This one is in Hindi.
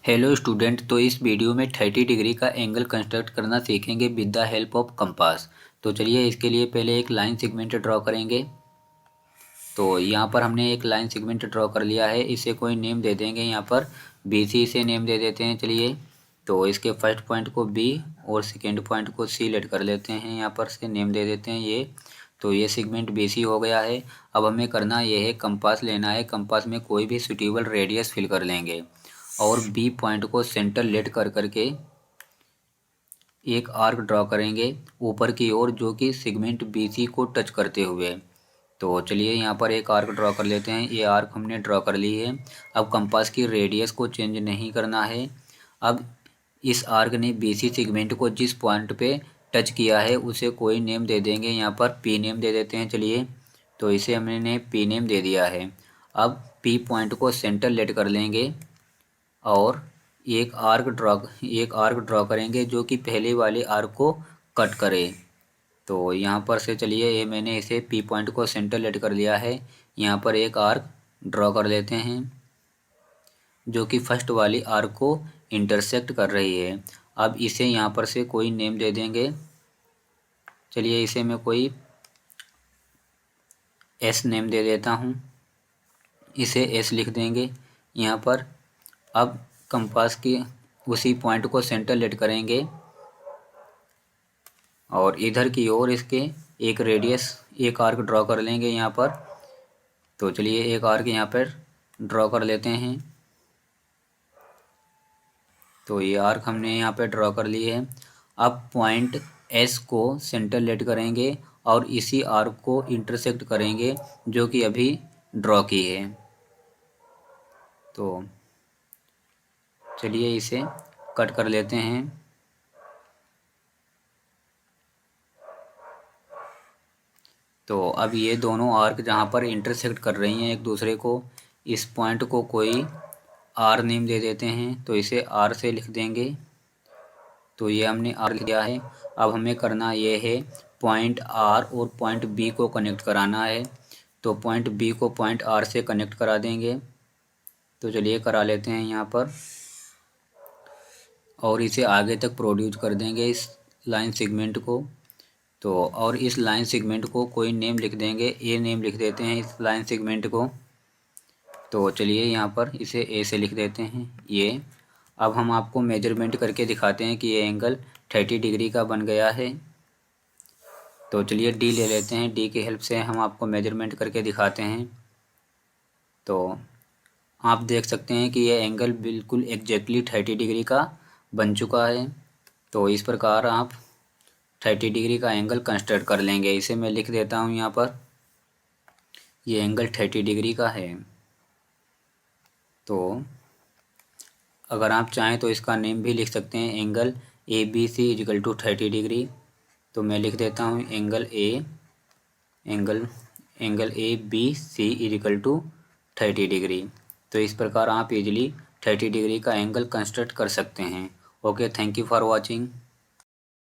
Hello student. तो इस वीडियो में 30 डिग्री का एंगल कंस्ट्रक्ट करना सीखेंगे with the help of compass. तो चलिए इसके लिए पहले एक लाइन सेगमेंट ड्रॉ करेंगे। तो यहाँ पर हमने एक लाइन सेगमेंट ड्रॉ कर लिया है। इसे कोई नेम दे देंगे, यहाँ पर BC से नेम दे देते हैं। चलिए तो इसके फर्स्ट पॉइंट को B और सेकेंड पॉइंट को C लेट कर लेते हैं। यहाँ पर से नेम दे देते हैं ये। तो ये सेगमेंट BC हो गया है। अब हमें करना ये है, कंपास लेना है। कंपास में कोई भी सुटेबल रेडियस फिल कर लेंगे और B पॉइंट को सेंटर लेट कर करके एक आर्क ड्रॉ करेंगे ऊपर की ओर, जो कि सेगमेंट BC को टच करते हुए। तो चलिए यहाँ पर एक आर्क ड्रॉ कर लेते हैं। ये आर्क हमने ड्रॉ कर ली है। अब कंपास की रेडियस को चेंज नहीं करना है। अब इस आर्क ने BC सेगमेंट को जिस पॉइंट पे टच किया है उसे कोई नेम दे देंगे। यहाँ पर P नेम दे देते हैं। चलिए तो इसे हमने P नेम दे दिया है। अब P पॉइंट को सेंटर लेट कर लेंगे और एक आर्क ड्रॉ करेंगे जो कि पहले वाले आर्क को कट करे। तो यहाँ पर से चलिए ये मैंने इसे P पॉइंट को सेंटर लेट कर लिया है। यहाँ पर एक आर्क ड्रॉ कर लेते हैं जो कि फर्स्ट वाली आर्क को इंटरसेक्ट कर रही है। अब इसे यहाँ पर से कोई नेम दे देंगे। चलिए इसे मैं कोई S नेम दे देता हूँ। इसे S लिख देंगे यहाँ पर। अब कंपास की उसी पॉइंट को सेंटर लेट करेंगे और इधर की ओर इसके एक आर्क ड्रॉ कर लेंगे यहाँ पर। तो चलिए एक आर्क यहाँ पर ड्रॉ कर लेते हैं। तो ये आर्क हमने यहाँ पे ड्रॉ कर ली है। अब पॉइंट S को सेंटर लेट करेंगे और इसी आर्क को इंटरसेक्ट करेंगे जो कि अभी ड्रॉ की है। तो चलिए इसे कट कर लेते हैं। तो अब ये दोनों आर्क जहाँ पर इंटरसेक्ट कर रही हैं एक दूसरे को, इस पॉइंट को कोई R नेम दे देते हैं। तो इसे R से लिख देंगे। तो ये हमने R लिख दिया है। अब हमें करना ये है, पॉइंट R और पॉइंट B को कनेक्ट कराना है। तो पॉइंट B को पॉइंट R से कनेक्ट करा देंगे। तो चलिए करा लेते हैं यहाँ पर और इसे आगे तक प्रोड्यूस कर देंगे इस लाइन सेगमेंट को। तो और इस लाइन सेगमेंट को कोई नेम लिख देंगे। A नेम लिख देते हैं इस लाइन सेगमेंट को। तो चलिए यहाँ पर इसे A से लिख देते हैं ये। अब हम आपको मेजरमेंट करके दिखाते हैं कि ये एंगल 30 डिग्री का बन गया है। तो चलिए D ले लेते हैं। D की हेल्प से हम आपको मेजरमेंट करके दिखाते हैं। तो आप देख सकते हैं कि ये एंगल बिल्कुल एग्जैक्टली 30 डिग्री का बन चुका है। तो इस प्रकार आप 30 डिग्री का एंगल कंस्ट्रक्ट कर लेंगे। इसे मैं लिख देता हूँ यहाँ पर। ये एंगल 30 डिग्री का है। तो अगर आप चाहें तो इसका नेम भी लिख सकते हैं, angle ABC is equal to 30 degree. तो मैं लिख देता हूँ angle ABC is equal to 30 degree. तो इस प्रकार आप इजीली 30 डिग्री का एंगल कंस्ट्रक्ट कर सकते हैं। Okay, thank you for watching.